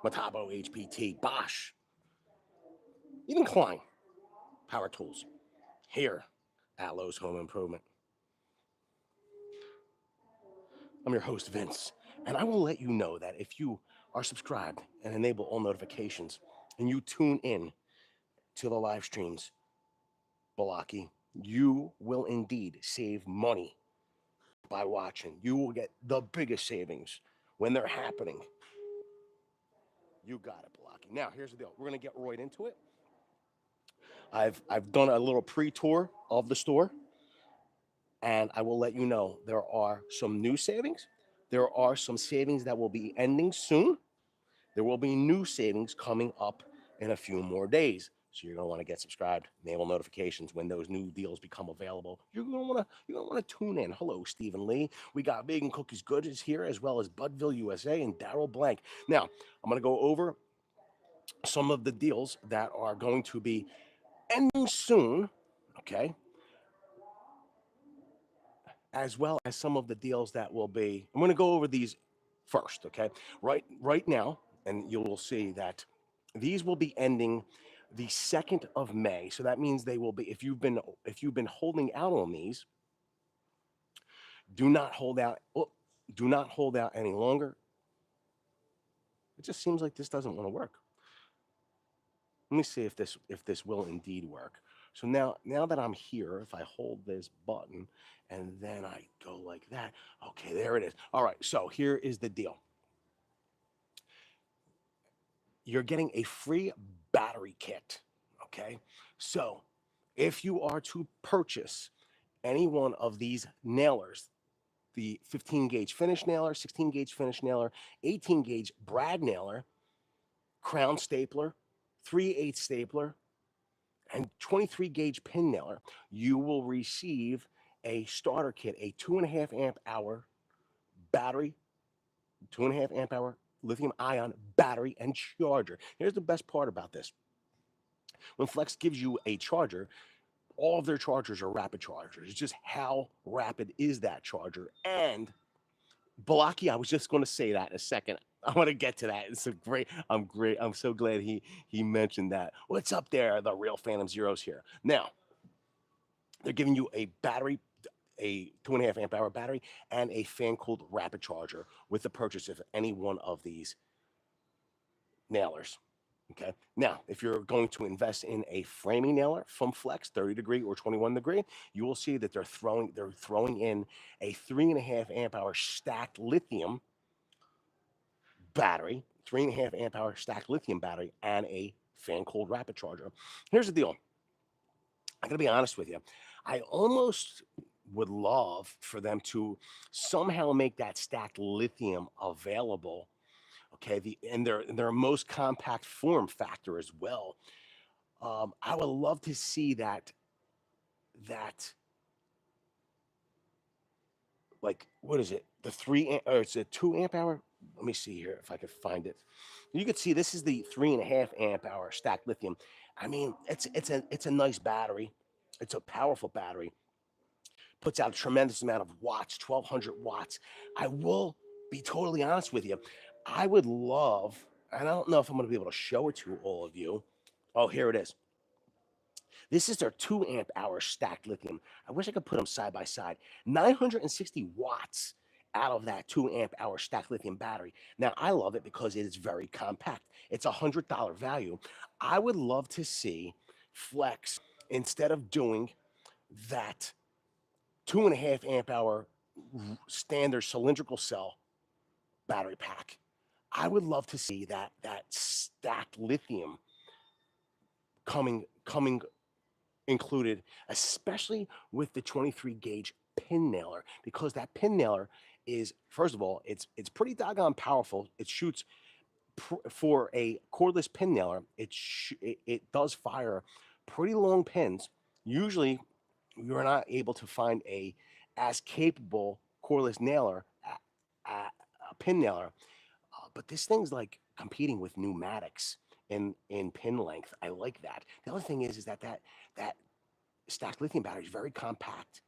Metabo Hpt, Bosch, even Klein, power tools, here at Lowe's Home Improvement. I'm your host, Vince, and I will let you know that if you are subscribed and enable all notifications and you tune in to the live streams, Balaki, you will indeed save money by watching. You will get the biggest savings when they're happening. You got it, Balaki. Now, here's the deal. We're going to get right into it. I've done a little pre-tour of the store, and I will let you know there are some new savings. There are some savings that will be ending soon. There will be new savings coming up in a few more days. So you're going to want to get subscribed, enable notifications when those new deals become available. You're going to want to tune in. Hello, Stephen Lee. We got Vegan Cookies Good is here, as well as Budville USA and Daryl Blank. Now, I'm going to go over some of the deals that are going to be ending soon, okay? As well as some of the deals that will be. I'm going to go over these first, okay? Right now, and you will see that these will be ending the 2nd of May. So that means they will be, if you've been holding out on these, do not hold out. Do not hold out any longer. It just seems like this doesn't want to work. Let me see if this will indeed work. So now that I'm here, if I hold this button and then I go like that, okay, there it is. All right, so here is the deal. You're getting a free battery kit, okay? So if you are to purchase any one of these nailers, the 15 gauge finish nailer, 16 gauge finish nailer, 18 gauge brad nailer, crown stapler, 3/8 stapler, and 23 gauge pin nailer, you will receive a starter kit, a 2.5 amp hour battery, 2.5 amp hour lithium ion battery and charger. Here's the best part about this. When Flex gives you a charger, all of their chargers are rapid chargers. It's just how rapid is that charger? And Balaki, I was just going to say that in a second. I want to get to that. It's a great. I'm so glad he mentioned that. What's up there? The real Phantom Zeros here. Now, they're giving you a battery, a 2.5 amp hour battery, and a fan cooled rapid charger with the purchase of any one of these nailers. Okay. Now, if you're going to invest in a framing nailer from Flex, 30 degree or 21 degree, you will see that they're throwing in a 3.5 amp hour stacked lithium battery, 3.5 amp hour stacked lithium battery, and a fan cooled rapid charger. Here's the deal. I'm gonna be honest with you. I almost would love for them to somehow make that stacked lithium available. Okay, in their most compact form factor as well. I would love to see that like, what is it? The 3 or it's a 2 amp hour. Let me see here if I can find it. You can see this is the 3.5 amp hour stacked lithium. I mean, it's a nice battery. It's a powerful battery. Puts out a tremendous amount of watts, 1,200 watts. I will be totally honest with you. I would love, and I don't know if I'm going to be able to show it to all of you. Oh, here it is. This is their 2 amp hour stacked lithium. I wish I could put them side by side. 960 watts out of that 2 amp hour stacked lithium battery. Now, I love it because it is very compact. It's a $100 value. I would love to see Flex, instead of doing that 2.5 amp hour standard cylindrical cell battery pack, I would love to see that stacked lithium coming included, especially with the 23 gauge pin nailer, because that pin nailer is, first of all, it's pretty doggone powerful. It shoots for a cordless pin nailer. It does fire pretty long pins. Usually, you're not able to find as capable cordless nailer, a pin nailer, but this thing's like competing with pneumatics in pin length. I like that. The other thing is that stacked lithium battery is very compact.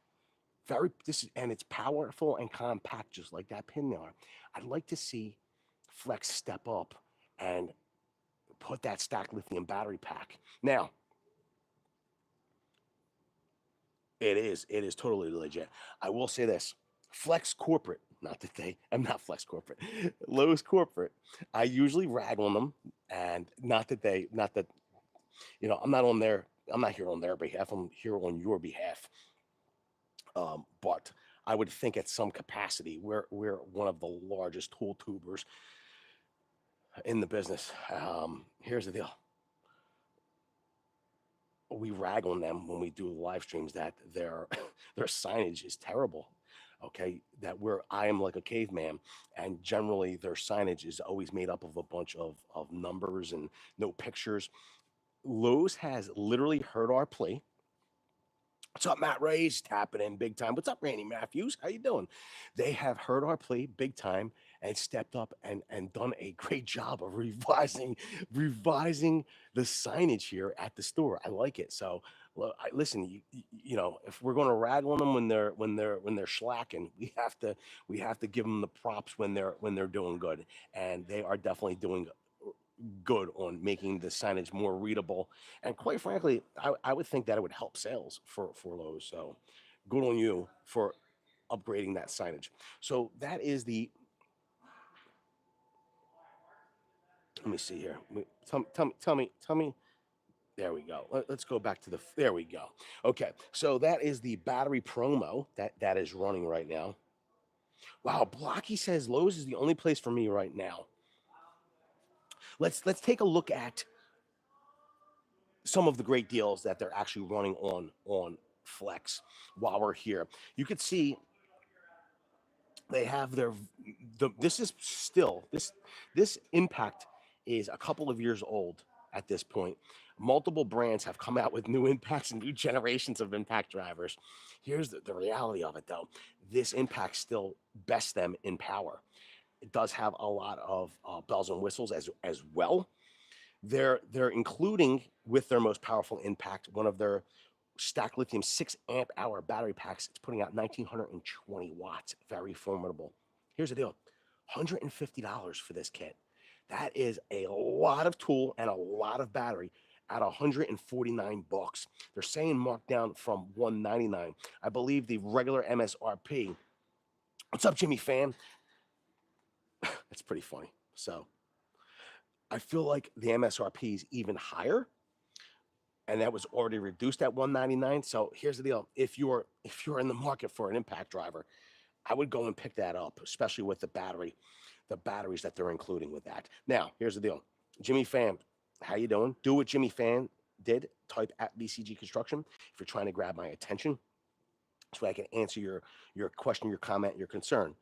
And it's powerful and compact, just like that pin nailer. I'd like to see Flex step up and put that stacked lithium battery pack. Now, it is totally legit. I will say this: Flex Corporate, not that I'm not Flex Corporate, Lowe's Corporate. I usually rag on them, and not that I'm not on their, I'm not here on their behalf. I'm here on your behalf. But I would think at some capacity, we're one of the largest tool tubers in the business. Here's the deal: we rag on them when we do live streams that their their signage is terrible. Okay, that I am like a caveman, and generally their signage is always made up of a bunch of numbers and no pictures. Lowe's has literally heard our plea. What's up, Matt Ray's tapping in big time. What's up, Randy Matthews? How you doing? They have heard our plea big time and stepped up and done a great job of revising the signage here at the store. I like it. So listen, if we're going to rag on them when they're slacking, we have to give them the props when they're doing good, and they are definitely doing good on making the signage more readable. And quite frankly, I would think that it would help sales for Lowe's. So good on you for upgrading that signage. So that is the, let me see here. Tell me. There we go. Let's go back to there we go. Okay. So that is the battery promo that is running right now. Wow. Blocky says Lowe's is the only place for me right now. Let's take a look at some of the great deals that they're actually running on Flex while we're here. You could see they have this is still this impact is a couple of years old at this point. Multiple brands have come out with new impacts and new generations of impact drivers. Here's the reality of it though. This impact still bests them in power. It does have a lot of bells and whistles as well. They're including with their most powerful impact one of their stacked lithium 6 amp hour battery packs. It's putting out 1920 watts. Very formidable. Here's the deal: $150 for this kit. That is a lot of tool and a lot of battery at $149. They're saying marked down from $199. I believe the regular MSRP. What's up, Jimmy fan? That's pretty funny. So I feel like the MSRP is even higher, and that was already reduced at $199. So here's the deal: if you're in the market for an impact driver, I would go and pick that up, especially with the batteries that they're including with that. Now, here's the deal: Jimmy Fan, how you doing? Do what Jimmy Fan did. Type at BCG Construction if you're trying to grab my attention, so I can answer your question, your comment, your concern.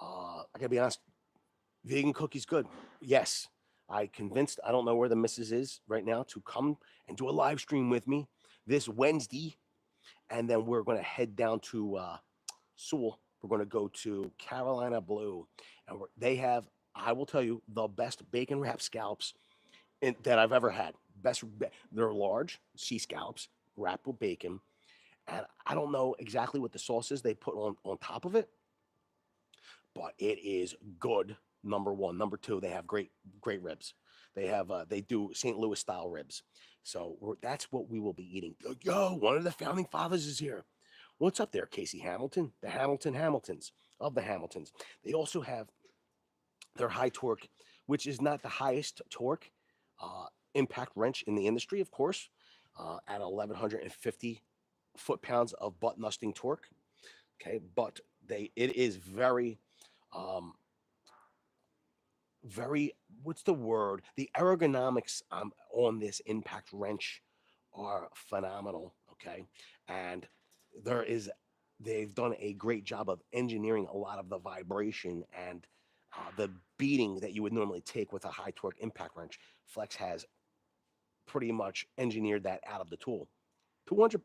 I gotta be honest. Vegan cookies good. Yes. I convinced, I don't know where the missus is right now, to come and do a live stream with me this Wednesday. And then we're going to head down to Sewell. We're going to go to Carolina Blue. And they have, I will tell you, the best bacon wrap scallops that I've ever had. They're large sea scallops wrapped with bacon. And I don't know exactly what the sauce is they put on top of it, but it is good. Number one. Number two, they have great ribs. They do St. Louis style ribs. So that's what we will be eating. Yo, one of the founding fathers is here. What's up there, Casey Hamilton? The Hamiltons of the Hamiltons. They also have their high torque, which is not the highest torque impact wrench in the industry, of course, at 1,150 foot-pounds of butt nusting torque. Okay, but it is very what's the word? The ergonomics on this impact wrench are phenomenal. Okay, and they've done a great job of engineering a lot of the vibration and the beating that you would normally take with a high torque impact wrench. Flex has pretty much engineered that out of the tool. $200,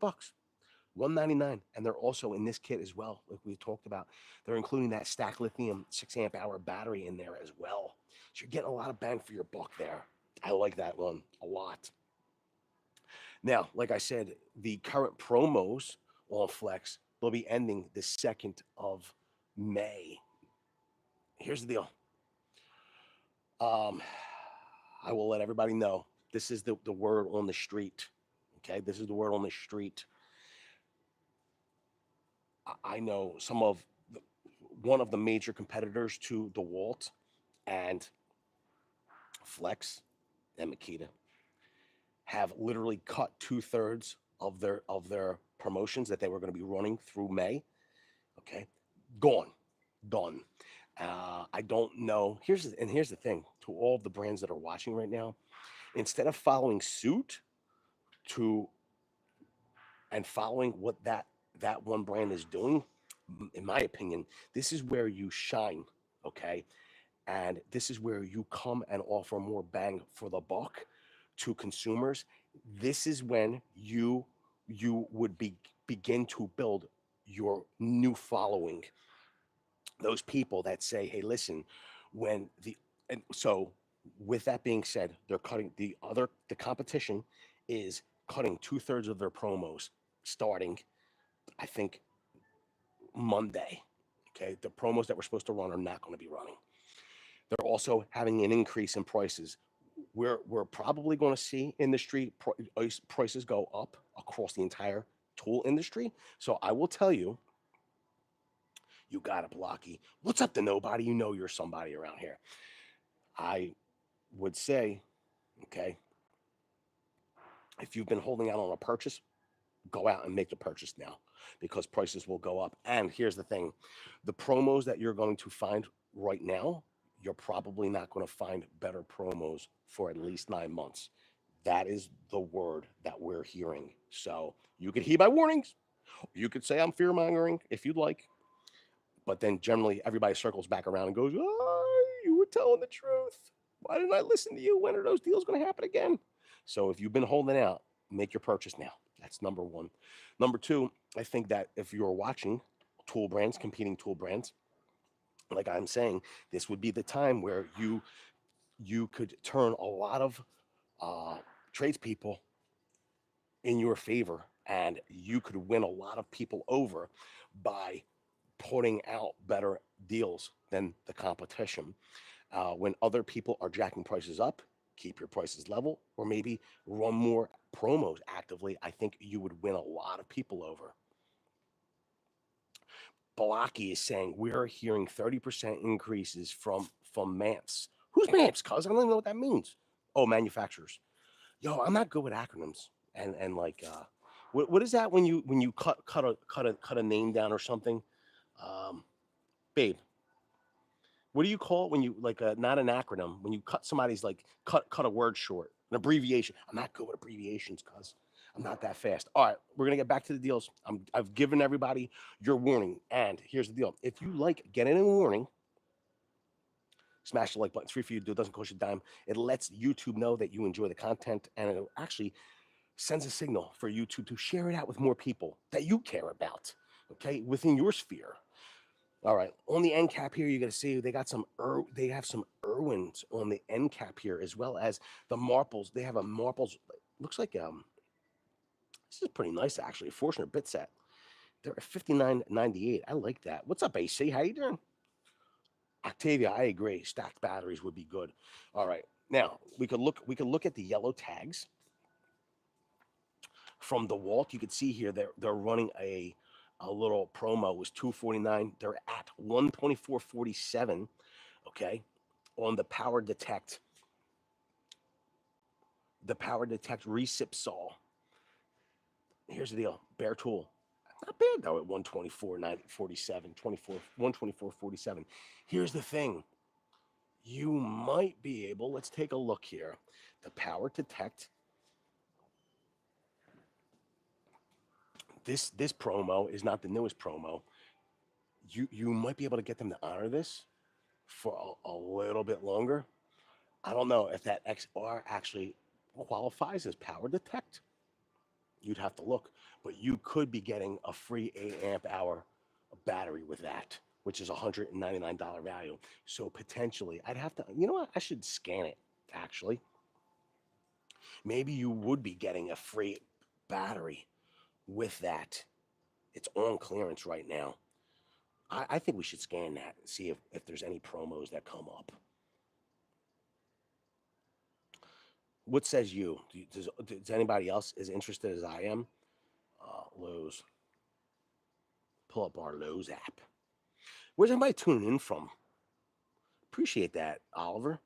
$199, and they're also in this kit as well. Like we talked about, they're including that stacked lithium 6 amp hour battery in there as well. So you're getting a lot of bang for your buck there. I like that one a lot. Now, like I said, the current promos on Flex will be ending the 2nd of May. Here's the deal. I will let everybody know. This is the word on the street. Okay, this is the word on the street. I know one of the major competitors to DeWalt and Flex and Makita have literally cut 2/3 of their promotions that they were going to be running through May. Okay, gone, done. I don't know. Here's the thing to all of the brands that are watching right now. Instead of following suit to and following what that one brand is doing, in my opinion, this is where you shine. Okay, and this is where you come and offer more bang for the buck to consumers. This is when you would begin to build your new following, those people that say, hey, listen, when the and so with that being said, they're cutting the competition is cutting 2/3 of their promos starting, I think, Monday. Okay, the promos that we're supposed to run are not going to be running. They're also having an increase in prices. We're probably going to see industry prices go up across the entire tool industry. So I will tell you, you got it, Blocky. What's up to nobody? You know you're somebody around here. I would say, okay, if you've been holding out on a purchase, go out and make the purchase now because prices will go up. And here's the thing, the promos that you're going to find right now, you're probably not going to find better promos for at least 9 months. That is the word that we're hearing. So you could heed my warnings. You could say I'm fear mongering if you'd like. But then generally everybody circles back around and goes, oh, you were telling the truth. Why didn't I listen to you? When are those deals going to happen again? So if you've been holding out, make your purchase now. That's number one. Number two, I think that if you're watching tool brands, competing tool brands, like I'm saying, this would be the time where you could turn a lot of tradespeople in your favor, and you could win a lot of people over by putting out better deals than the competition. When other people are jacking prices up, keep your prices level, or maybe run more promos actively. I think you would win a lot of people over. Balaki is saying we're hearing 30% increases from MAMPs. Who's MAMPs, cuz? I don't even know what that means. Oh, manufacturers. Yo, I'm not good with acronyms. And like what is that when you cut a name down or something? Babe, what do you call it when you like not an acronym, when you cut somebody's like cut a word short, an abbreviation? I'm not good with abbreviations, cuz I'm not that fast. All right, we're gonna get back to the deals. I've given everybody your warning, and here's the deal: if you like getting a warning, smash the like button. It's free for you to do. It doesn't cost you a dime. It lets YouTube know that you enjoy the content, and it actually sends a signal for YouTube to share it out with more people that you care about. Okay, within your sphere. All right, on the end cap here, you're gonna see they got they have some Irwins on the end cap here, as well as the marbles. They have a marbles. Looks like this is pretty nice actually. A Forstner bit set. They're at 59.98. I like that. What's up, AC? How you doing? Octavia, I agree. Stacked batteries would be good. All right, now we could look at the yellow tags from DeWalt. You could see here they're running a little promo. It was $249. They're at $124.47. Okay, on the Power Detect recip saw. Here's the deal: bare tool, not bad though at 124.47, 124.47. Here's the thing: you might be able. Let's take a look here. The Power Detect. This promo is not the newest promo. You might be able to get them to honor this for a little bit longer. I don't know if that XR actually qualifies as Power Detect. You'd have to look, but you could be getting a free 8 amp hour battery with that, which is $199 value. So potentially, I'd have to, you know what? I should scan it actually. Maybe you would be getting a free battery with that. It's on clearance right now. I think we should scan that and see if there's any promos that come up. What says you? Does anybody else as interested as I am? Lowe's. Pull up our Lowe's app. Where's everybody tuning in from? Appreciate that, Oliver.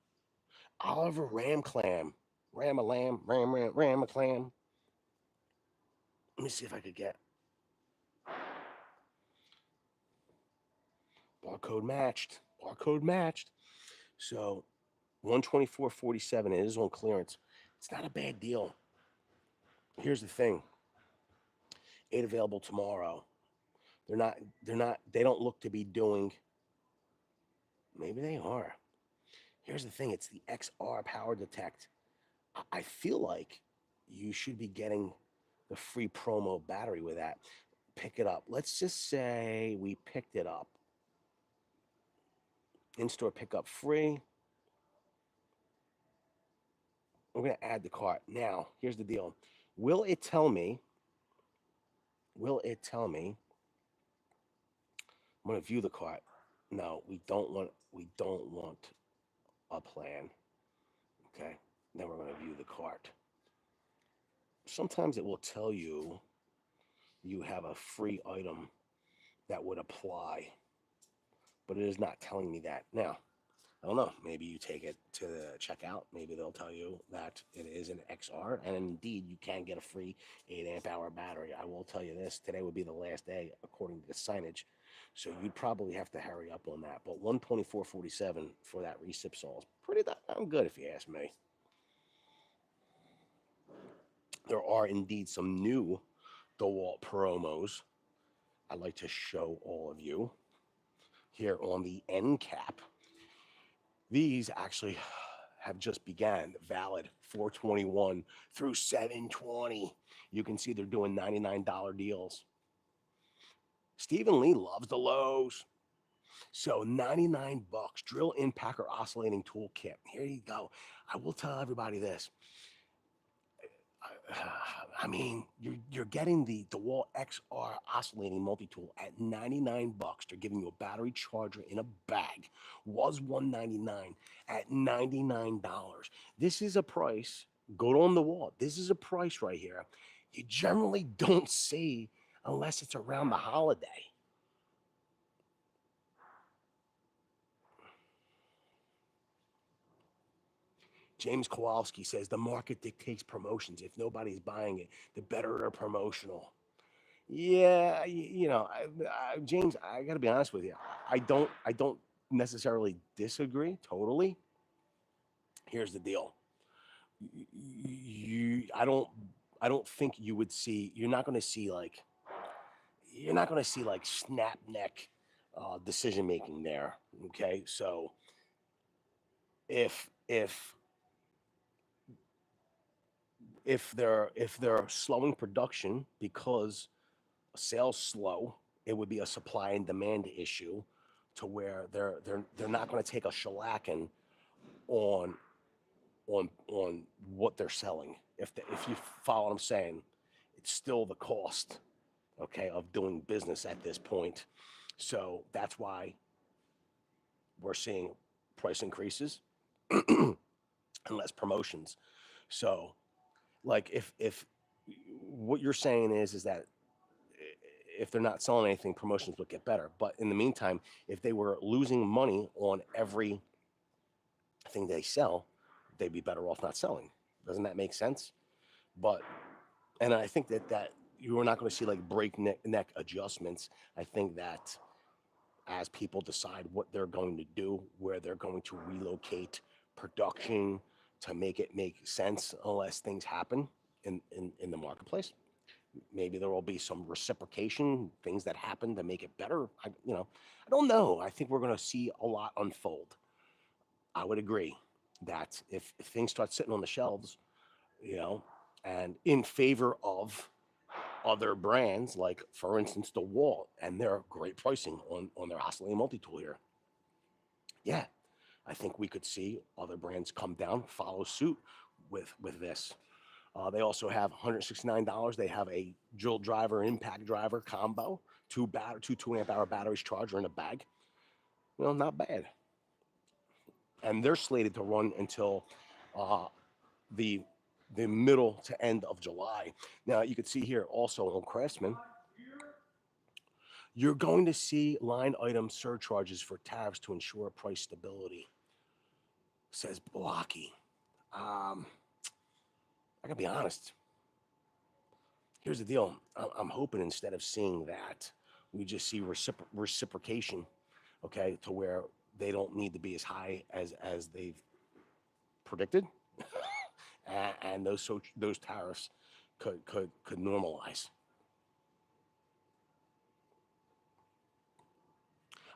Oliver Ram Clam. Ram a lamb. Ram a clam. Let me see if I could get barcode matched. Barcode matched. So 124.47. It is on clearance. It's not a bad deal. Here's the thing. 8 available tomorrow. They don't look to be doing. Maybe they are. Here's the thing. It's the XR Power Detect. I feel like you should be getting the free promo battery with that. Pick it up. Let's just say we picked it up. In-store pickup free. We're going to add the cart. Now, here's the deal. Will it tell me? I'm going to view the cart. No, we don't want a plan. Okay. Then we're going to view the cart. Sometimes it will tell you have a free item that would apply, but it is not telling me that. Now, I don't know. Maybe you take it to the checkout. Maybe they'll tell you that it is an XR, and indeed you can get a free 8 amp hour battery. I will tell you this: today would be the last day according to the signage, so you'd probably have to hurry up on that. But 124.47 for that recip saw is pretty damn good if you ask me. There are indeed some new DeWalt promos I'd like to show all of you here on the end cap. These actually have just began, valid 4/21 through 7/20. You can see they're doing $99 deals. Stephen Lee loves the Lowe's. So 99 bucks, drill in Packer oscillating toolkit. Here you go. I will tell everybody this. I mean, you're getting the DeWalt XR oscillating multi-tool at 99 bucks. They're giving you a battery charger in a bag. Was $199 at $99. This is a price. Go on the wall. This is a price right here you generally don't see unless it's around the holiday. James Kowalski says the market dictates promotions. If nobody's buying it, the better they're promotional. Yeah, James, I got to be honest with you. I don't necessarily disagree totally. Here's the deal. I don't think you would see. You're not going to see like snap neck decision making there. Okay, so if they're slowing production because sales slow, it would be a supply and demand issue, to where they're not going to take a shellacking on what they're selling. If you follow what I'm saying, it's still the cost, okay, of doing business at this point. So that's why we're seeing price increases and less promotions. So, like, if what you're saying is that if they're not selling anything, promotions would get better. But in the meantime, if they were losing money on every thing they sell, they'd be better off not selling. Doesn't that make sense? And I think that you are not going to see like breakneck adjustments. I think that as people decide what they're going to do, where they're going to relocate production to make it make sense, unless things happen in the marketplace. Maybe there will be some reciprocation, things that happen to make it better. I don't know. I think we're going to see a lot unfold. I would agree that if things start sitting on the shelves, and in favor of other brands, like, for instance, DeWalt and their great pricing on their oscillating multi-tool here. Yeah, I think we could see other brands come down, follow suit with this. They also have $169. They have a drill driver, impact driver combo, two 2 amp hour batteries, charger in a bag. Not bad. And they're slated to run until the the middle to end of July. Now you can see here also on Craftsman, you're going to see line item surcharges for tariffs to ensure price stability, says Blocky. I gotta be honest. Here's the deal. I'm hoping instead of seeing that, we just see reciprocation, okay, to where they don't need to be as high as they've predicted, and those tariffs could normalize.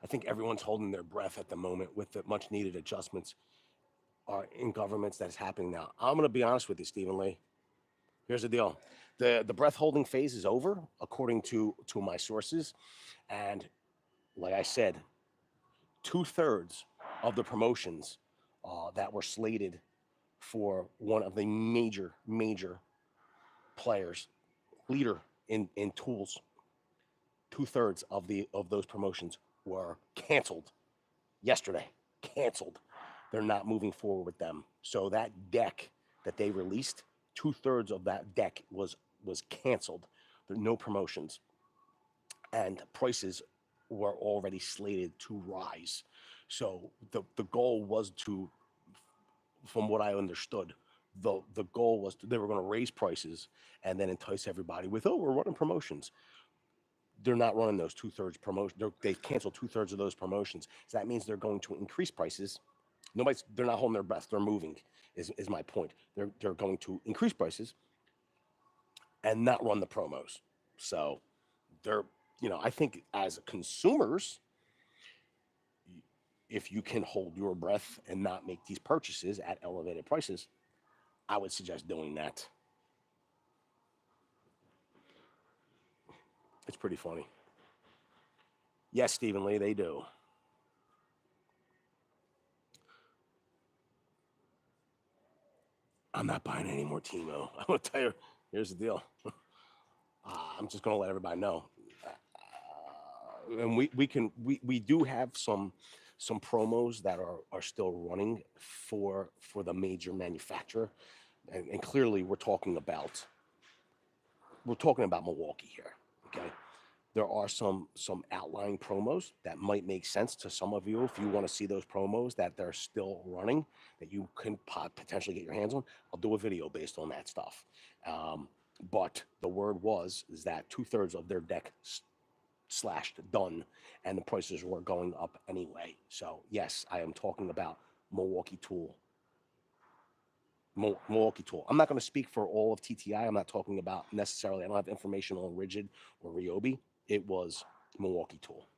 I think everyone's holding their breath at the moment with the much needed adjustments in governments that's happening now. I'm gonna be honest with you, Stephen Lee. Here's the deal. The breath holding phase is over, according to my sources. And like I said, 2/3 of the promotions that were slated for one of the major players, leader in tools, 2/3 of those promotions were canceled yesterday. Canceled. They're not moving forward with them. So that deck that they released, 2/3 of that deck was canceled. There are no promotions, and prices were already slated to rise. So the goal was to, from what I understood, the goal was they were going to raise prices and then entice everybody with, oh, we're running promotions. They're not running those 2/3 promotions. They've canceled 2/3 of those promotions. So that means they're going to increase prices. They're not holding their breath. They're moving. Is my point. They're going to increase prices and not run the promos. So they're, I think as consumers, if you can hold your breath and not make these purchases at elevated prices, I would suggest doing that. It's pretty funny. Yes, Stephen Lee, they do. I'm not buying any more Timo. I'm gonna tell you. Here's the deal. I'm just gonna let everybody know. And we do have some promos that are still running for the major manufacturer, and clearly we're talking about Milwaukee here. Okay, there are some outlying promos that might make sense to some of you if you want to see those promos that they're still running that you can potentially get your hands on. I'll do a video based on that stuff. But the word is that 2/3 of their deck slashed done, and the prices were going up anyway. So yes, I am talking about Milwaukee Tool. Milwaukee Tool. I'm not going to speak for all of TTI. I'm not talking about necessarily. I don't have information on Rigid or Ryobi. It was Milwaukee Tool.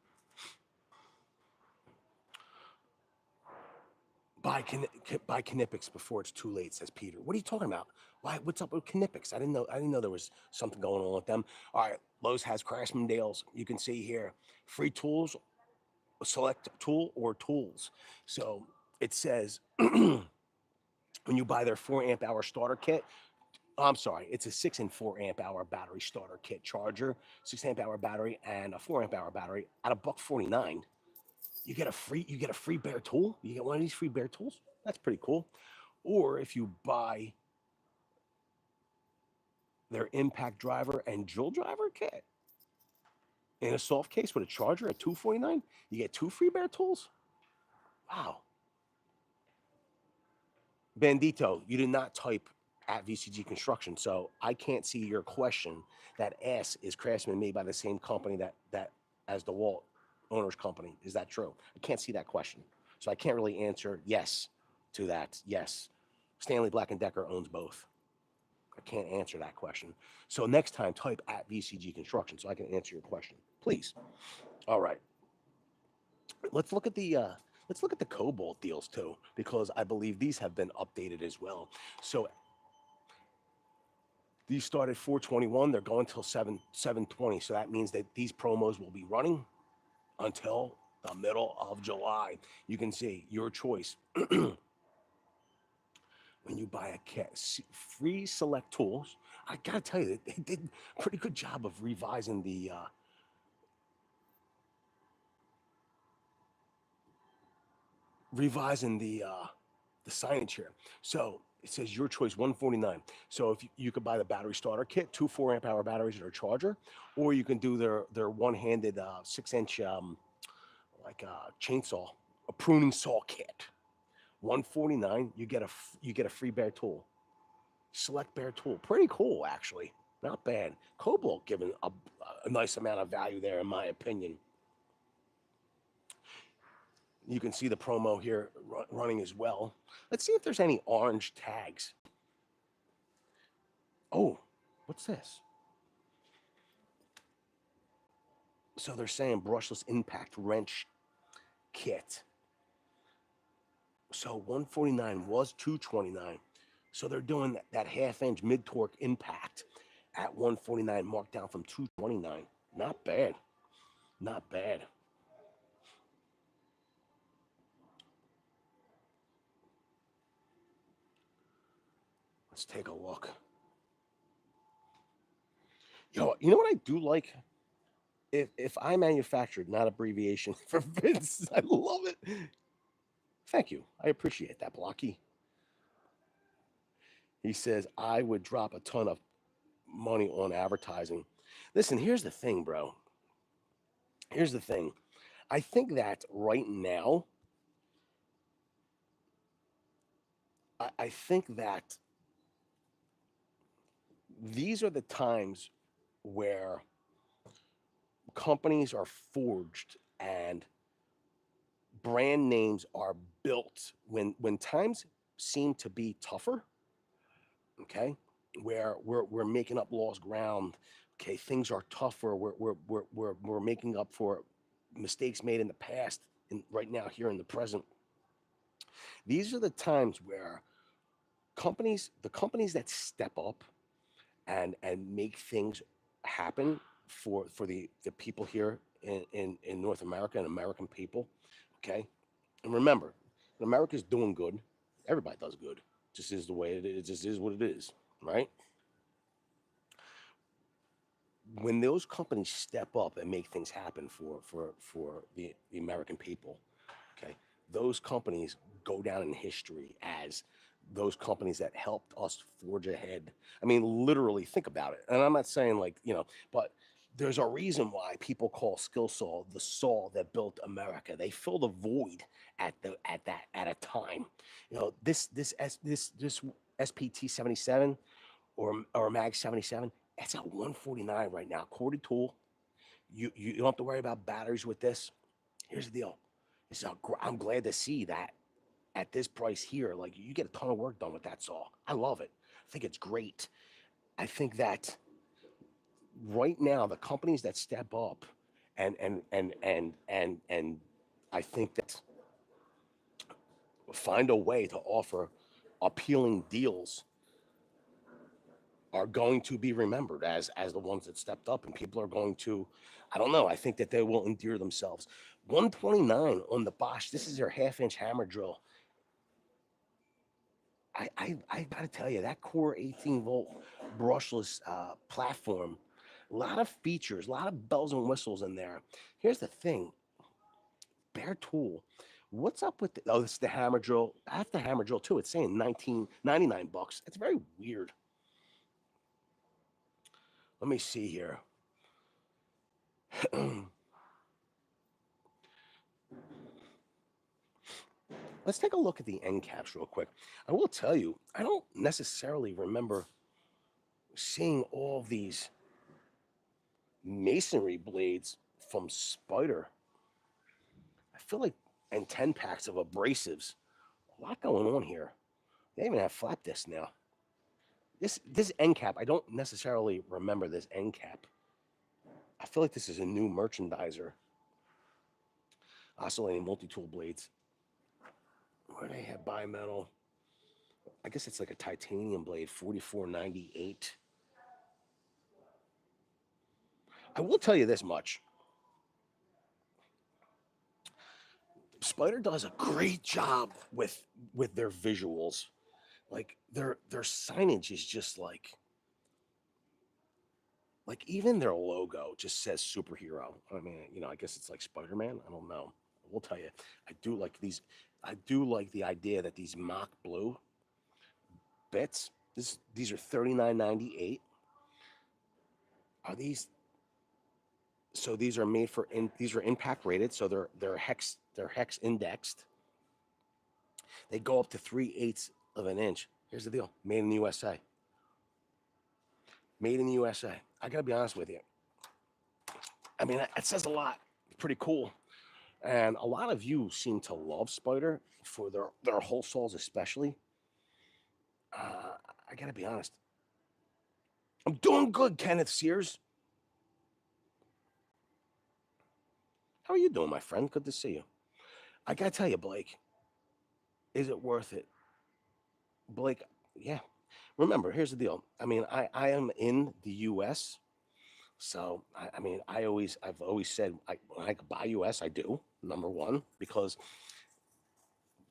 Buy Knipex before it's too late, says Peter. What are you talking about? Why? What's up with Knipex? I didn't know there was something going on with them. All right, Lowe's has Craftsman Dales. You can see here, free tools, select tool or tools. So it says when you buy their 4 amp hour starter kit. I'm sorry, it's a 6 and 4 amp hour battery starter kit charger, 6 amp hour battery and a 4 amp hour battery at $149. You get a free bare tool. You get one of these free bare tools. That's pretty cool. Or if you buy their impact driver and drill driver kit in a soft case with a charger at $249, you get 2 free bare tools. Wow. Bandito, you did not type at VCG Construction, so I can't see your question that asks, is Craftsman made by the same company that as DeWalt owner's company? Is that true? I can't see that question, so I can't really answer yes to that. Yes, Stanley Black and Decker owns both. I can't answer that question. So next time, type at VCG Construction so I can answer your question, please. All right. Let's look at the Kobalt deals too, because I believe these have been updated as well. So these start at 421. They're going till 720. So that means that these promos will be running until the middle of July. You can see your choice. When you buy a kit, free select tools. I gotta tell you, they did a pretty good job of revising the signage here. So It says your choice, 149. So if you could buy the battery starter kit, two 4 amp hour batteries and a charger, or you can do their one-handed 6-inch like chainsaw, a pruning saw kit. 149. You get a free bare tool. Select bare tool. Pretty cool, actually. Not bad. Kobalt giving a nice amount of value there, in my opinion. You can see the promo here running as well. Let's see if there's any orange tags. Oh, what's this? So they're saying brushless impact wrench kit. So 149 was 229. So they're doing that half-inch mid-torque impact at 149, marked down from 229. Not bad. Not bad. Let's take a look. Yo, you know what I do like? If I manufactured, not abbreviation for Vince, I love it. Thank you. I appreciate that, Blocky. He says, I would drop a ton of money on advertising. Listen, here's the thing, bro. Here's the thing. I think that right now, I think that these are the times where companies are forged and brand names are built when times seem to be tougher, okay, where we're making up lost ground. Okay, things are tougher. We're making up for mistakes made in the past and right now here in the present. These are the times where the companies that step up and make things happen for the people here in North America and American people. Okay, and remember, America's doing good. Everybody does good. Just is the way it is. It just is what it is, right? When those companies step up and make things happen for the American people, okay, those companies go down in history as those companies that helped us forge ahead. I mean, literally, think about it. And I'm not saying like, but there's a reason why people call Skil saw the saw that built America. They fill the void at a time. This SPT 77 or Mag 77. It's at 149 right now. Corded tool. You don't have to worry about batteries with this. Here's the deal. I'm glad to see that at this price here, like you get a ton of work done with that saw. I love it. I think it's great. I think that right now the companies that step up and I think that find a way to offer appealing deals are going to be remembered as the ones that stepped up, and people are going to, I don't know, I think that they will endear themselves. 129 on the Bosch. This is their half-inch hammer drill. I gotta tell you, that core 18-volt brushless platform, a lot of features, a lot of bells and whistles in there. Here's the thing, bare tool. What's up with oh, this is the hammer drill. I have the hammer drill too. It's saying 19.99 bucks. It's very weird. Let me see here. Let's take a look at the end caps real quick. I will tell you, I don't necessarily remember seeing all these masonry blades from Spider. I feel like, and 10 packs of abrasives. A lot going on here. They even have flap discs now. This end cap, I don't necessarily remember this end cap. I feel like this is a new merchandiser. Oscillating multi-tool blades. Where they have bimetal. I guess it's like a titanium blade, 44.98. I will tell you this much. Spider does a great job with their visuals. Like their signage is just like even their logo just says superhero. I mean, I guess it's like Spider-Man. I don't know. I will tell you, I do like these. I do like the idea that these mock blue bits. These are $39.98. Are these? So these are made for these are impact rated, so they're hex indexed. They go up to 3/8 of an inch. Here's the deal: made in the USA. Made in the USA. I gotta be honest with you. I mean, it says a lot. It's pretty cool. And a lot of you seem to love Spider for their hole saws, especially. I gotta be honest. I'm doing good, Kenneth Sears. How are you doing, my friend? Good to see you. I gotta tell you, Blake, is it worth it? Blake, yeah. Remember, here's the deal. I mean, I am in the U.S., so I mean, I've always said when I could buy U.S., I do. Number one, because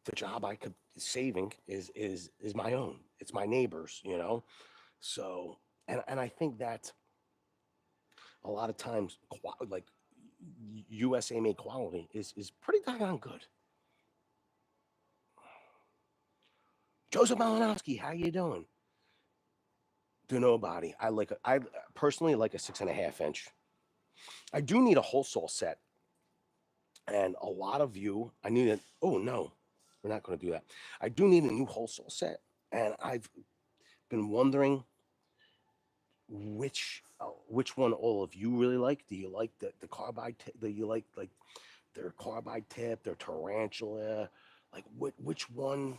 the job I could saving is my own. It's my neighbors, you know. So, and I think that a lot of times, like USA made quality is pretty doggone good. Joseph Malinowski, how you doing? To nobody. I personally like a 6.5 inch. I do need a hole saw set, and a lot of you, I need it. Oh no, we're not going to do that. I do need a new hole saw set, and I've been wondering which one all of you really like. Do you like the carbide tip? Do you like their carbide tip, their tarantula? Like which one?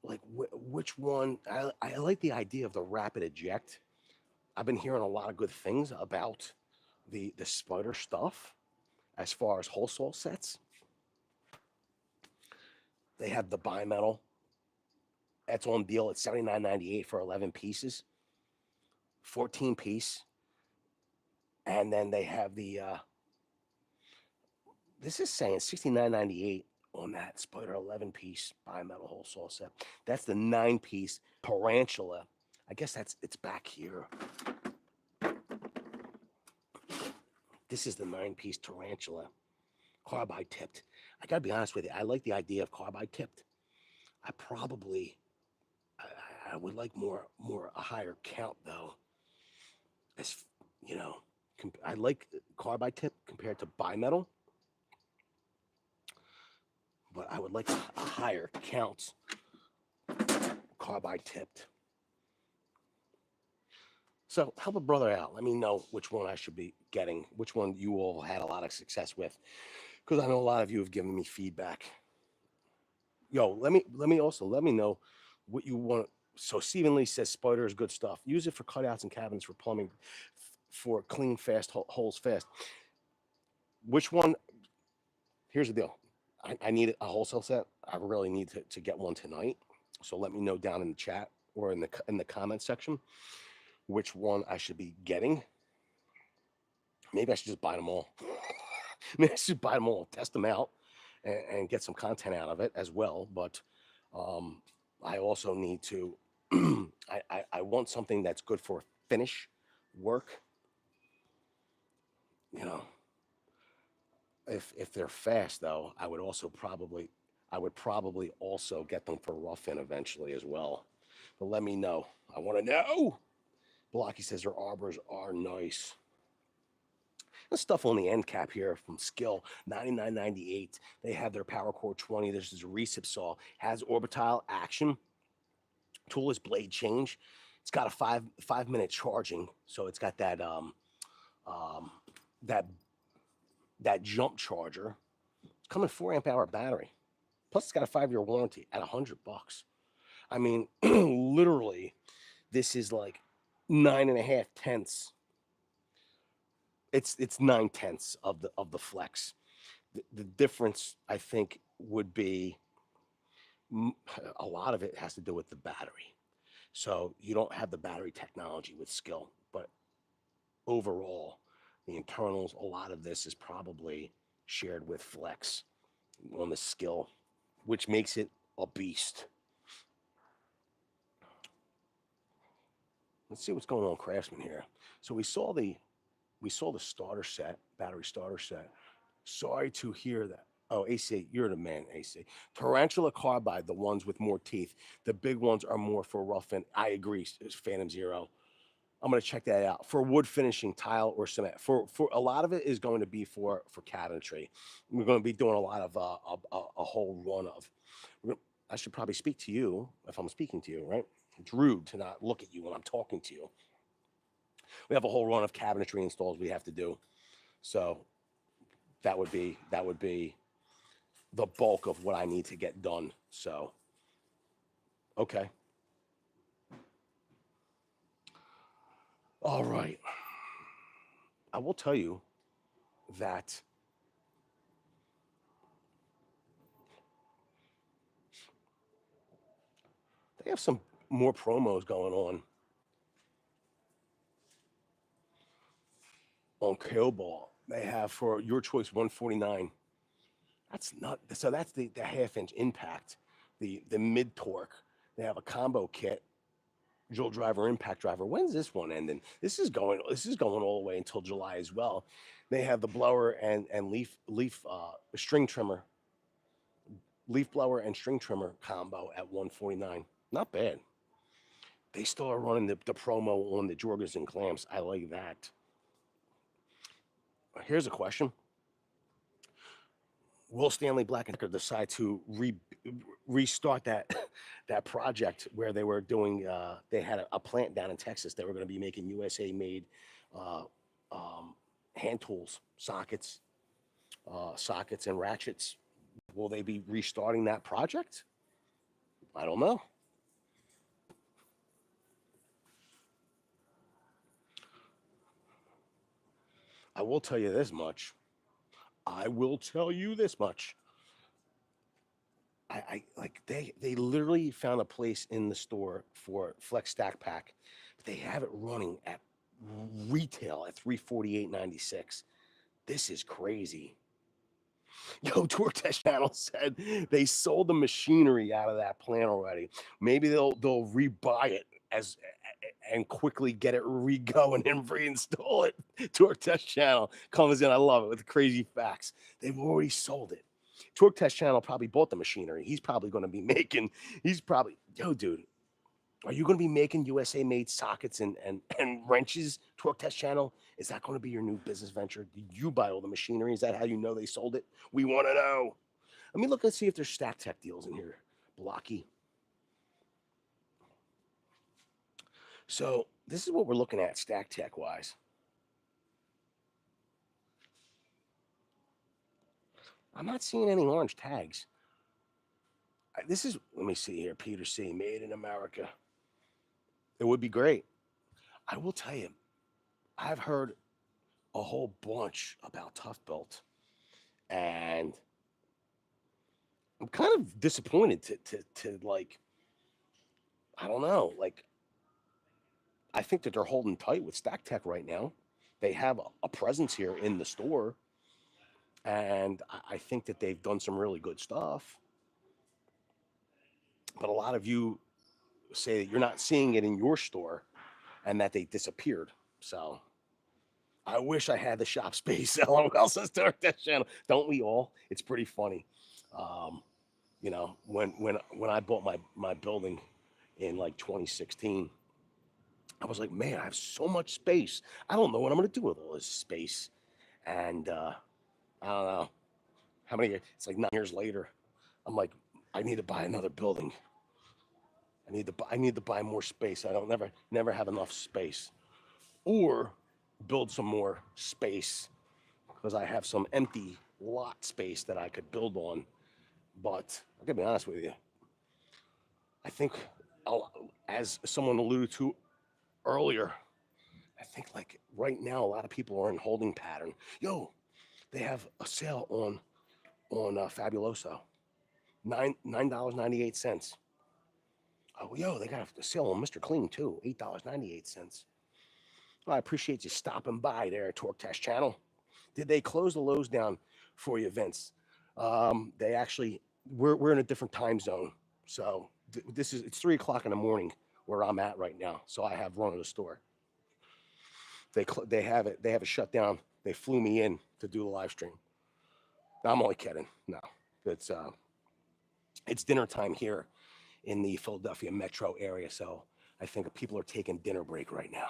Like which one? I like the idea of the rapid eject. I've been hearing a lot of good things about the Spider stuff as far as hole saw sets. They have the bimetal. That's on deal at $79.98 for 11 pieces, 14 piece, and then they have the. This is saying $69.98 on that Spider 11 piece bimetal hole saw set. That's the 9 piece tarantula. I guess it's back here. This is the 9 piece tarantula, carbide tipped. I gotta be honest with you. I like the idea of carbide tipped. I probably, I would like a higher count though. As you know, I like carbide tip compared to bimetal, but I would like a higher count carbide tipped. So help a brother out. Let me know which one I should be getting, which one you all had a lot of success with, because I know a lot of you have given me feedback. Yo, let me know what you want. So Stephen Lee says Spider is good stuff. Use it for cutouts and cabinets for plumbing, for clean, fast holes fast. Which one? Here's the deal. I need a wholesale set. I really need to get one tonight. So let me know down in the chat or in the comment section which one I should be getting. Maybe I should just buy them all. Maybe I should buy them all, test them out, and get some content out of it as well. But I also need to. I want something that's good for finish work. You know, if they're fast though, I would probably also get them for rough in eventually as well. But let me know. I want to know. Blocky says their arbors are nice. The stuff on the end cap here from Skil, $99.98. They have their Power Core 20. This is a recip saw. Has orbital action. Tool is blade change. It's got a 5 minute charging, so it's got that that jump charger. It's coming 4 amp hour battery. Plus, it's got a 5-year warranty at $100. I mean, literally, this is like 9.5 tenths. It's 9 tenths of the flex. The difference, I think, would be a lot of it has to do with the battery. So you don't have the battery technology with Skil, but overall, the internals, a lot of this is probably shared with Flex on the Skil, which makes it a beast. Let's see what's going on Craftsman here. So we saw the starter set, battery starter set. Sorry to hear that Oh, AC, you're the man, AC. Tarantula carbide, the ones with more teeth. The big ones are more for rough and I agree, Phantom Zero. I'm gonna check that out for wood finishing, tile or cement. For a lot of it is going to be for cabinetry. We're going to be doing a lot of a whole run of. I should probably speak to you if I'm speaking to you, right? It's rude to not look at you when I'm talking to you. We have a whole run of cabinetry installs we have to do, so that would be the bulk of what I need to get done. So, okay, all right. I will tell you that they have some more promos going on Kobalt. They have for your choice 149. That's not so. That's the half-inch impact, the mid torque. They have a combo kit, drill driver, impact driver. When's this one ending? This is going all the way until July as well. They have the blower and leaf string trimmer, leaf blower and string trimmer combo at 149. Not bad. They still are running the promo on the Jorgensen clamps. I like that. Here's a question: Will Stanley Black and Decker decide to restart that that project where they were doing? They had a plant down in Texas. They were going to be making USA made uh, hand tools, sockets and ratchets. Will they be restarting that project? I don't know. I will tell you this much. I will tell you this much. I like they literally found a place in the store for Flex Stack Pack, but they have it running at retail at 348.96. This is crazy. Yo, Torque Test Channel said they sold the machinery out of that plant already. Maybe they'll rebuy it as and quickly get it re-going and reinstall it. Torque Test Channel comes in. I love it with the crazy facts. They've already sold it. Torque Test Channel probably bought the machinery. He's probably going to be making. He's probably yo, dude. Are you going to be making USA made sockets and wrenches? Torque Test Channel. Is that going to be your new business venture? Did you buy all the machinery? Is that how you know they sold it? We want to know. Let me look and see if there's Stack Tech deals in here. Blocky. So this is what we're looking at Stack Tech wise. I'm not seeing any orange tags. This is, let me see here. Peter C. Made in America. It would be great. I will tell you, I've heard a whole bunch about Tough Belt, and I'm kind of disappointed to like, I don't know, like, I think that they're holding tight with Stack Tech right now. They have a presence here in the store, and I think that they've done some really good stuff. But a lot of you say that you're not seeing it in your store and that they disappeared. So I wish I had the shop space. LOL says Dark Death Channel. Don't we all? It's pretty funny. Um, when I bought my building in like 2016, I was like, man, I have so much space. I don't know what I'm gonna do with all this space. And I don't know how many. It's like 9 years later. I'm like, I need to buy another building. I need to buy more space. I don't never have enough space, or build some more space because I have some empty lot space that I could build on. But I gotta be honest with you. I think, as someone alluded to earlier, I think like right now a lot of people are in holding pattern. Yo, they have a sale on Fabuloso, $9.98. Oh, yo, they got a sale on Mr. Clean too, $8.98. Well, I appreciate you stopping by there, Torque Test Channel. Did they close the Lowe's down for you, Vince? They actually, we're in a different time zone, so it's 3 o'clock in the morning where I'm at right now. So I have run of the store. They have it shut down. They flew me in to do the live stream. I'm only kidding. No, it's dinner time here in the Philadelphia metro area, so I think people are taking dinner break right now.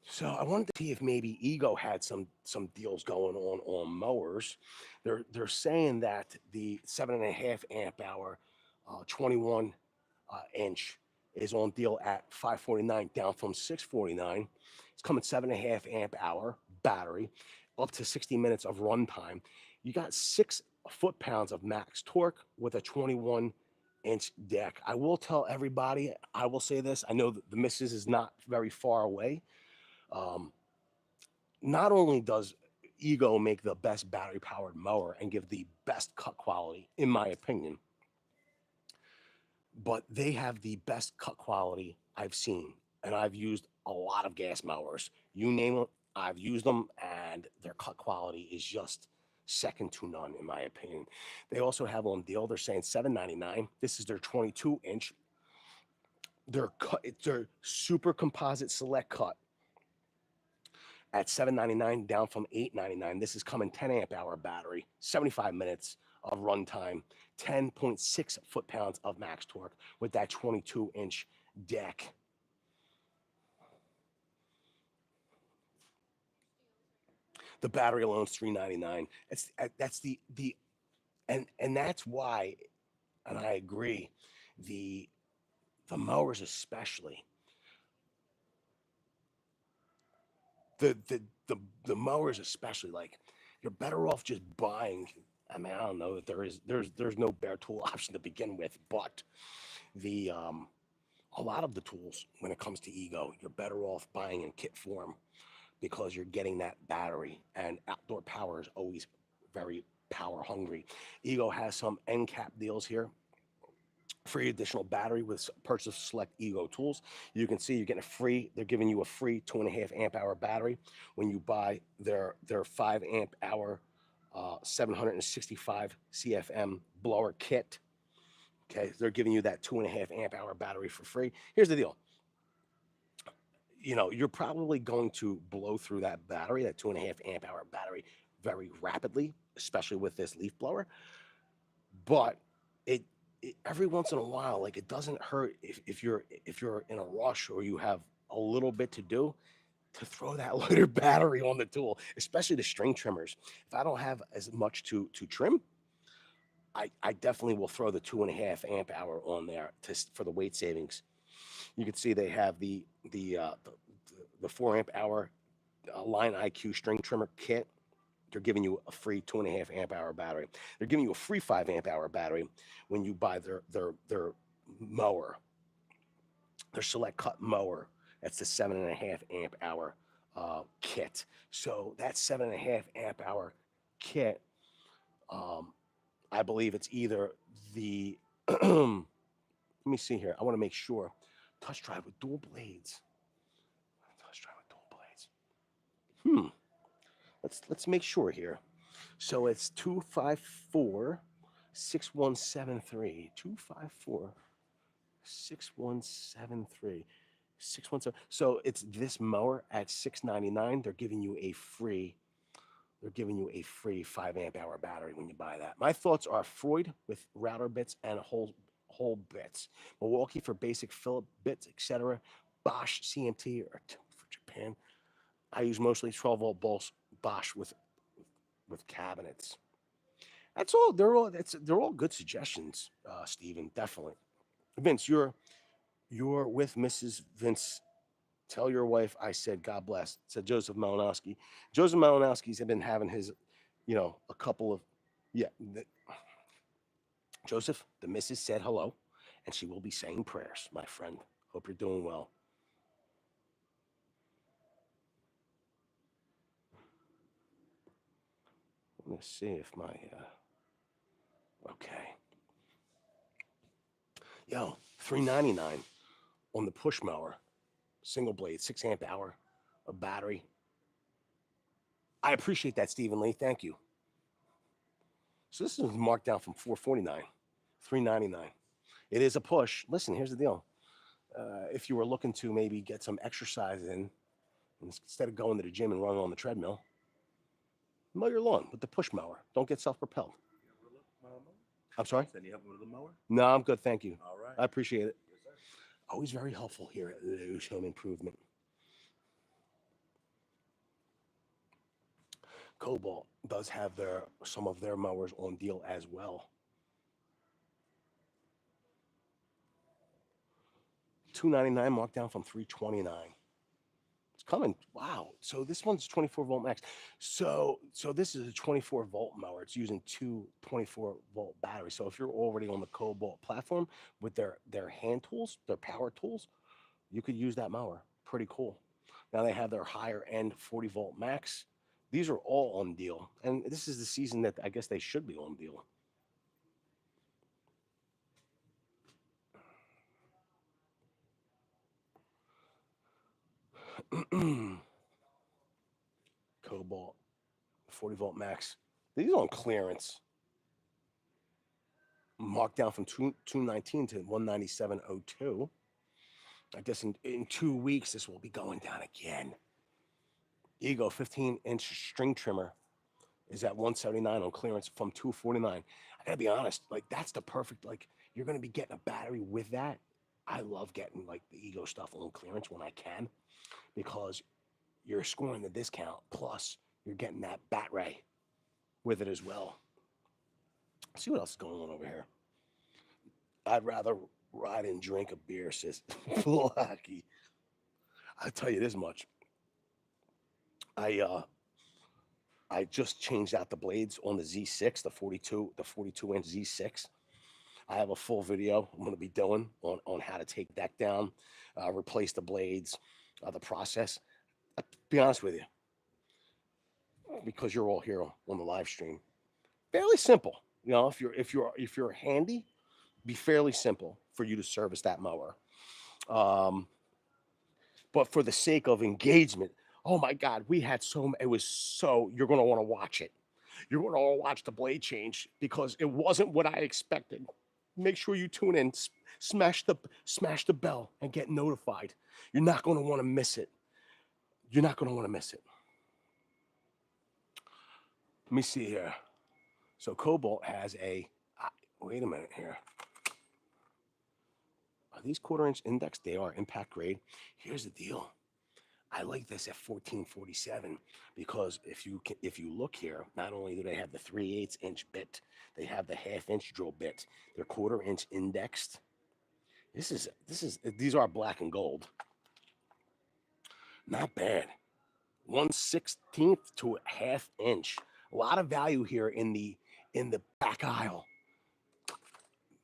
So I wanted to see if maybe Ego had some deals going on mowers. They're saying that the 7.5 amp hour, 21 inch is on deal at 549, down from 649. It's coming 7.5 amp hour battery, up to 60 minutes of runtime. You got 6 foot-pounds of max torque with a 21-inch deck. I will tell everybody, I will say this, I know that the missus is not very far away. Um, Not only does Ego make the best battery powered mower and give the best cut quality, in my opinion, but they have the best cut quality I've seen. And I've used a lot of gas mowers. You name it, I've used them, and their cut quality is just second to none, in my opinion. They also have on deal, they're saying $7.99. This is their 22-inch. Their cut, it's their super composite select cut at $7.99, down from $8.99. This is coming 10 amp hour battery, 75 minutes of runtime, 10.6 foot-pounds of max torque with that 22-inch deck. The battery alone is $3.99. That's the and that's why, and I agree, the mowers especially, the mowers especially, like, you're better off just buying. I mean, I don't know that there's no bare tool option to begin with, but the a lot of the tools when it comes to Ego, you're better off buying in kit form because you're getting that battery, and outdoor power is always very power hungry. Ego has some end cap deals here. Free additional battery with purchase select Ego tools. You can see you're getting a free, they're giving you a free 2.5 amp hour battery when you buy their 5 amp hour 765 CFM blower kit. Okay, they're giving you that 2.5 amp hour battery for free. Here's the deal. You know, you're probably going to blow through that battery, that 2.5 amp hour battery, very rapidly, especially with this leaf blower. But it, every once in a while, like, it doesn't hurt if you're in a rush or you have a little bit to do, to throw that lighter battery on the tool, especially the string trimmers. If I don't have as much to trim, I definitely will throw the 2.5 amp hour on there for the weight savings. You can see they have the 4 amp hour Line IQ string trimmer kit. They're giving you a free 2.5 amp hour battery. They're giving you a free 5 amp hour battery when you buy their mower, their select cut mower. That's the 7.5 amp hour kit. So that 7.5 amp hour kit, I believe it's either the let me see here. I want to make sure. Touch drive with dual blades. Touch drive with dual blades. Let's make sure here. So it's 254 6173. 254 6173. 617. So it's this mower at $6.99. They're giving you a free 5 amp hour battery when you buy that. My thoughts are Freud with router bits and whole bits. Milwaukee for basic Philip bits, etc. Bosch CMT or for Japan. I use mostly 12-volt Bosch with cabinets. That's all. They're all good suggestions, Stephen. Definitely, Vince. You're with Mrs. Vince. Tell your wife I said God bless. Said Joseph Malinowski. Joseph Malinowski's been having his, a couple of, yeah. Joseph, the missus said hello, and she will be saying prayers, my friend. Hope you're doing well. Let's see if my, okay. Yo, $3.99 on the push mower, single blade, 6 amp hour, a battery. I appreciate that, Stephen Lee. Thank you. So this is marked down from $449, $3.99. It is a push. Listen, here's the deal. If you were looking to maybe get some exercise in, instead of going to the gym and running on the treadmill, Mow your lawn with the push mower. Don't get self-propelled. I'm sorry? Any help with the mower? No, I'm good, thank you. All right. I appreciate it. Yes, sir. Always very helpful here at Lowe's Home Improvement. Kobalt does have some of their mowers on deal as well. $299 marked down from $329. It's coming. Wow. So this one's 24 volt max. So this is a 24 volt mower. It's using two 24 volt batteries. So if you're already on the Kobalt platform with their hand tools, their power tools, you could use that mower. Pretty cool. Now they have their higher end 40 volt max. These are all on deal. And this is the season that I guess they should be on deal. Kobalt 40 volt max. These are on clearance. Marked down from 219 to 197.02. I guess in 2 weeks this will be going down again. Ego 15-inch string trimmer is at 179 on clearance from 249. I gotta be honest, like that's the perfect, like you're gonna be getting a battery with that. I love getting like the Ego stuff on clearance when I can, because you're scoring the discount plus you're getting that bat ray with it as well. Let's see what else is going on over here. I'd rather ride and drink a beer, sis. Lucky. I'll tell you this much. I just changed out the blades on the Z6, the 42-inch Z6. I have a full video I'm going to be doing on how to take that down, replace the blades, the process. I'll be honest with you, because you're all here on the live stream, fairly simple. You know, if you're handy, be fairly simple for you to service that mower. But for the sake of engagement, oh my God, we had it was so, you're going to want to watch it. You're going to want to watch the blade change because it wasn't what I expected. Make sure you tune in, smash the bell and get notified. You're not going to want to miss it. You're not going to want to miss it. Let me see here. So Kobalt has wait a minute here. Are these 1/4-inch index? They are impact grade. Here's the deal. I like this at 1447 because if you look here, not only do they have the 3/8 inch bit, they have the 1/2 inch drill bit. They're 1/4 inch indexed. These are black and gold. Not bad. 1/16 to a 1/2 inch. A lot of value here in the back aisle.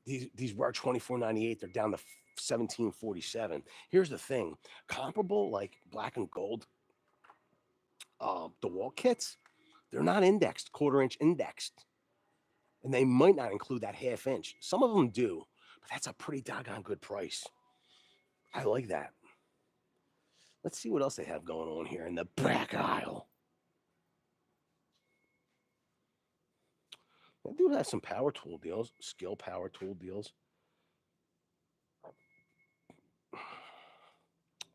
These were $24.98. They're down to $17.47. Here's the thing: comparable like black and gold DeWalt kits, they're not indexed, 1/4 inch indexed, and they might not include that 1/2 inch. Some of them do, but that's a pretty doggone good price. I like that. Let's see what else they have going on here in the back aisle. They do have some power tool deals, Skil power tool deals.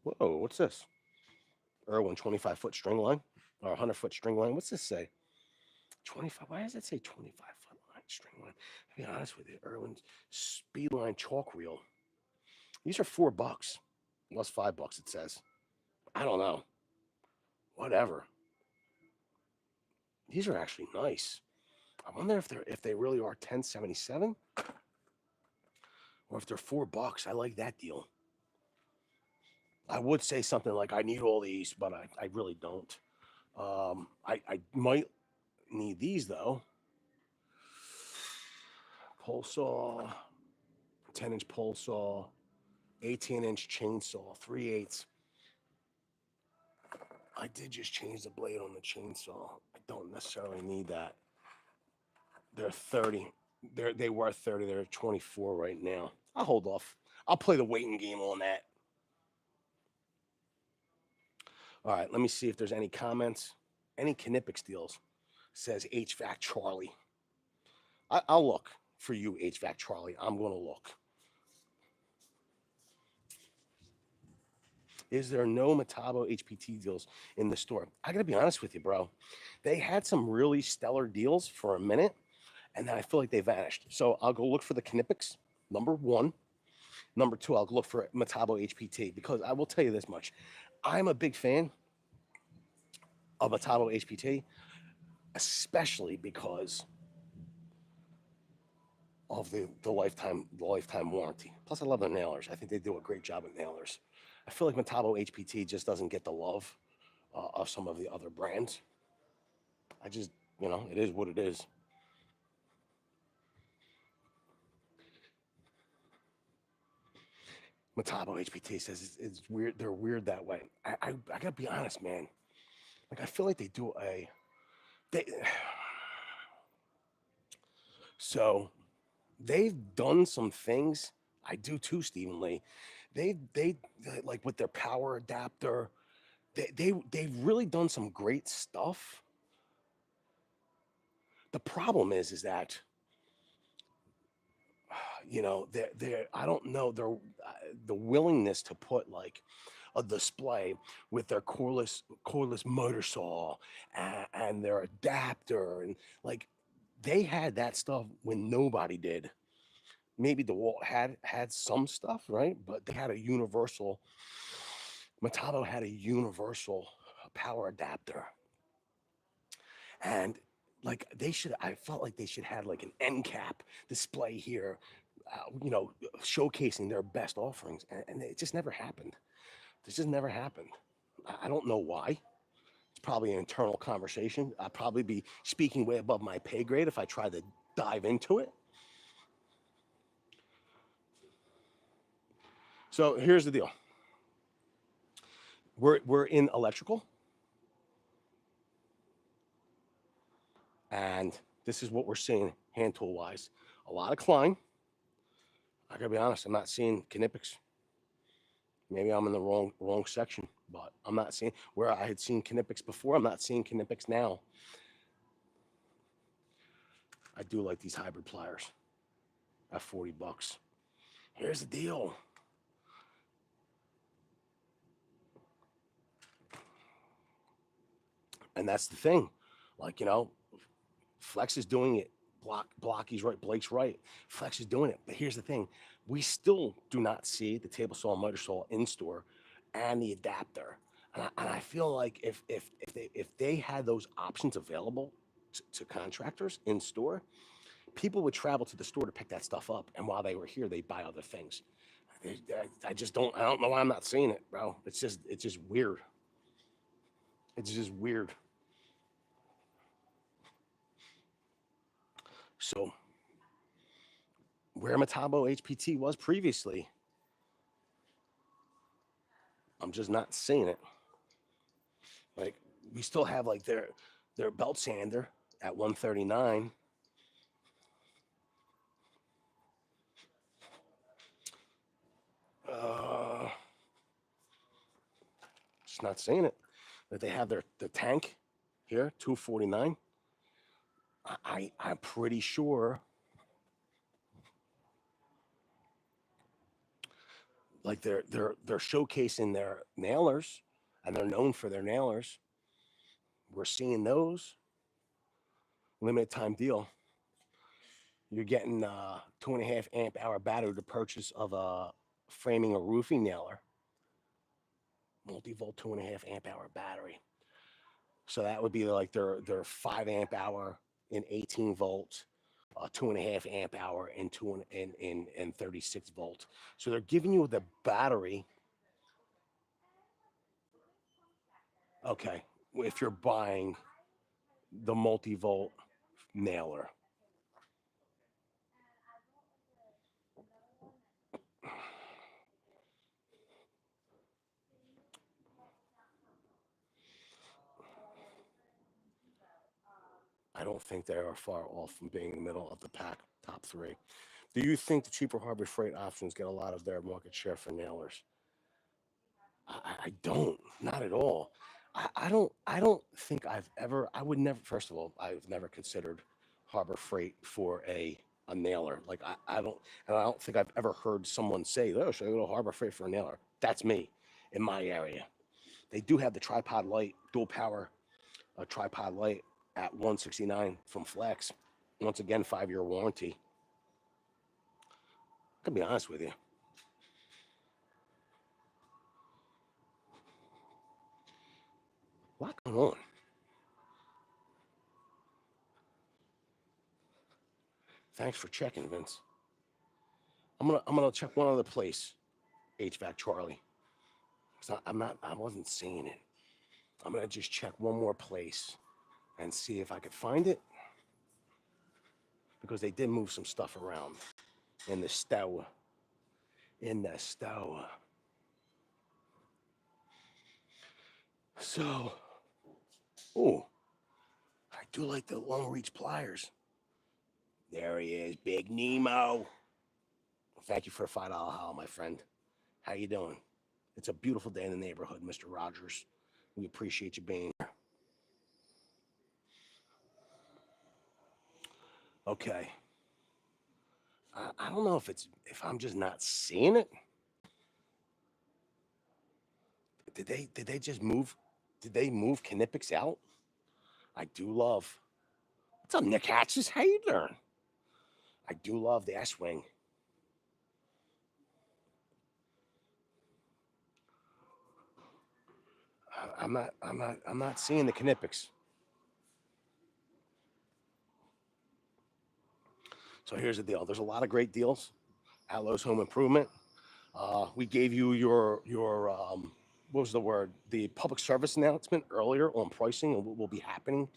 Whoa, what's this? Irwin 25-foot string line or 100-foot string line. What's this say? 25. Why does it say 25-foot line string line? To be honest with you, Irwin's Speedline chalk reel. These are $4. Plus $5, it says. I don't know. Whatever. These are actually nice. I wonder if they really are 1077 or if they're $4. I like that deal. I would say something like I need all these, but I really don't. I might need these though. Pole saw, 10-inch pole saw, 18-inch chainsaw, 3/8. I did just change the blade on the chainsaw. I don't necessarily need that. They're 30. They were 30. They're 24 right now. I'll hold off. I'll play the waiting game on that. All right, let me see if there's any comments. Any Knipex deals. Says HVAC Charlie. I'll look for you, HVAC Charlie. I'm going to look. Is there no Metabo HPT deals in the store? I gotta be honest with you, bro. They had some really stellar deals for a minute, and then I feel like they vanished. So I'll go look for the Knipex, number one. Number two, I'll look for Metabo HPT because I will tell you this much. I'm a big fan of Metabo HPT, especially because of the lifetime warranty. Plus, I love their nailers. I think they do a great job with nailers. I feel like Metabo HPT just doesn't get the love of some of the other brands. I just, it is what it is. Metabo HPT says it's weird. They're weird that way. I gotta be honest, man. Like I feel like they do they so they've done some things. I do too, Stephen Lee. They like with their power adapter. They've really done some great stuff. The problem is that they're I don't know the willingness to put like a display with their cordless motor saw and their adapter and like they had that stuff when nobody did. Maybe DeWalt had some stuff, right? But they had a universal. Metabo had a universal power adapter, and like they should. I felt like they should have like an end cap display here, showcasing their best offerings, and it just never happened. This just never happened. I don't know why. It's probably an internal conversation. I'd probably be speaking way above my pay grade if I tried to dive into it. So here's the deal. We're in electrical, and this is what we're seeing hand tool wise. A lot of Klein. I gotta be honest, I'm not seeing Knipex. Maybe I'm in the wrong section, but I'm not seeing where I had seen Knipex before. I'm not seeing Knipex now. I do like these hybrid pliers at $40. Here's the deal. And that's the thing. Like, Flex is doing it. Blocky's right. Blake's right. Flex is doing it. But here's the thing. We still do not see the table saw and motor saw in store and the adapter. And I feel like if they had those options available to contractors in store, people would travel to the store to pick that stuff up. And while they were here, they'd buy other things. I just don't. I don't know why I'm not seeing it, bro. It's just weird. It's just weird. So where Metabo HPT was previously, I'm just not seeing it. Like we still have like their belt sander at 139. Uh, just not seeing it. But they have the tank here, 249. I'm pretty sure like they're showcasing their nailers and they're known for their nailers. We're seeing those limited time deal. You're getting 2.5 amp hour battery to purchase of a framing or roofing nailer. Multi-volt 2.5 amp hour battery. So that would be like their 5 amp hour in 18 volt, 2.5 amp hour in 36 volt. So they're giving you the battery. Okay, if you're buying the multi-volt nailer. I don't think they are far off from being in the middle of the pack, top three. Do you think the cheaper Harbor Freight options get a lot of their market share for nailers? I don't, not at all. I don't think I've ever. I would never. First of all, I've never considered Harbor Freight for a nailer. Like I don't, and I don't think I've ever heard someone say, "Oh, should I go to Harbor Freight for a nailer?" That's me. in my area. They do have the tripod light, dual power tripod light at 169 from Flex. Once again, 5-year warranty. I can be honest with you. A lot going on. Thanks for checking, Vince. I'm gonna check one other place, HVAC Charlie. I wasn't seeing it. I'm gonna just check one more place and see if I could find it, because they did move some stuff around in the stow. So, oh, I do like the long reach pliers. There he is, Big Nemo. Thank you for a $5 haul, my friend. How you doing? It's a beautiful day in the neighborhood, Mr. Rogers. We appreciate you being here. Okay. I don't know if I'm just not seeing it. Did they just move? Did they move Knipex out? I do love. What's up, Nick Hatches? How you doing? I do love the S-Wing. I'm not seeing the Knipex. So here's the deal. There's a lot of great deals at Lowe's Home Improvement. We gave you your what was the word? The public service announcement earlier on pricing and what will be happening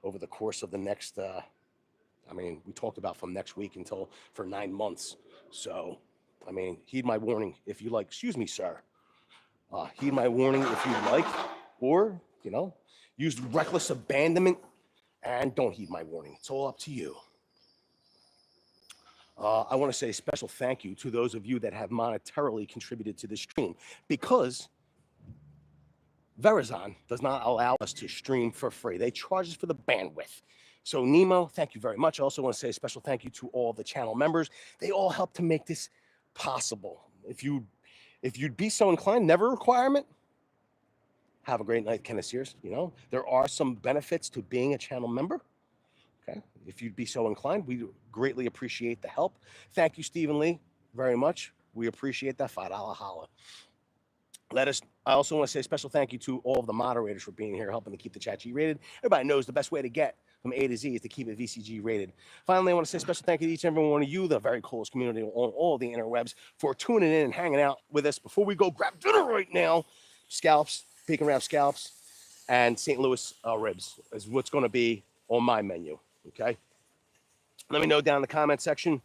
over the course of the next. I mean, we talked about from next week until for 9 months. So, I mean, heed my warning if you like. Excuse me, sir. Heed my warning if you like, or use reckless abandonment, and don't heed my warning. It's all up to you. I want to say a special thank you to those of you that have monetarily contributed to this stream, because Verizon does not allow us to stream for free. They charge us for the bandwidth. So Nemo, thank you very much. I also want to say a special thank you to all the channel members. They all help to make this possible. If you'd be so inclined, never a requirement. Have a great night, Kenneth Sears. There are some benefits to being a channel member. Okay, if you'd be so inclined, we greatly appreciate the help. Thank you, Stephen Lee, very much. We appreciate that $5 holla. I also want to say a special thank you to all of the moderators for being here, helping to keep the chat G-rated. Everybody knows the best way to get from A to Z is to keep it VCG rated. Finally, I want to say a special thank you to each and every one of you, the very coolest community on all the interwebs, for tuning in and hanging out with us. Before we go grab dinner right now, scallops, pecan wrap scallops, and St. Louis ribs is what's going to be on my menu. Okay, let me know down in the comment section.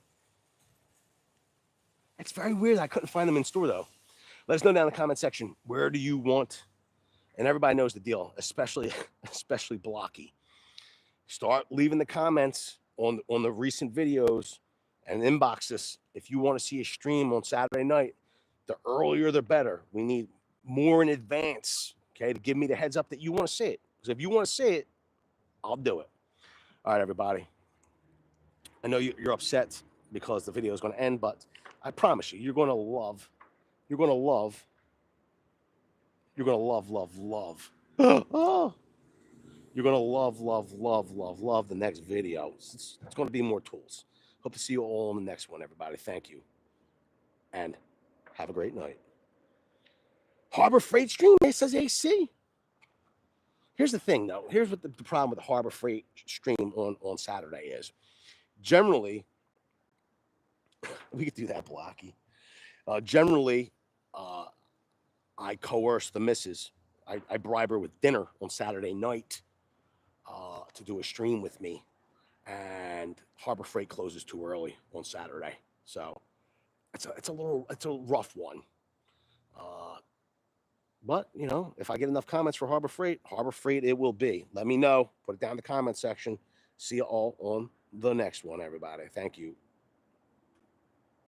It's very weird I couldn't find them in store though. Let us know down in the comment section, where do you want, and everybody knows the deal, especially Blocky. Start leaving the comments on the recent videos and inbox us if you want to see a stream on Saturday night. The earlier the better. We need more in advance, okay, to give me the heads up that you want to see it. Because if you want to see it, I'll do it. All right, everybody. I know you're upset because the video is going to end, but I promise you, you're going to love. You're going to love. You're going to love. Oh. You're going to love the next video. It's going to be more tools. Hope to see you all in the next one, everybody. Thank you. And have a great night. Harbor Freight stream, it says AC. Here's the thing, though. Here's what the problem with the Harbor Freight stream on Saturday is. Generally, we could do that, Blocky. Generally, I coerce the missus. I bribe her with dinner on Saturday night to do a stream with me. And Harbor Freight closes too early on Saturday. So it's a rough one. But, if I get enough comments for Harbor Freight it will be. Let me know. Put it down in the comment section. See you all on the next one, everybody. Thank you.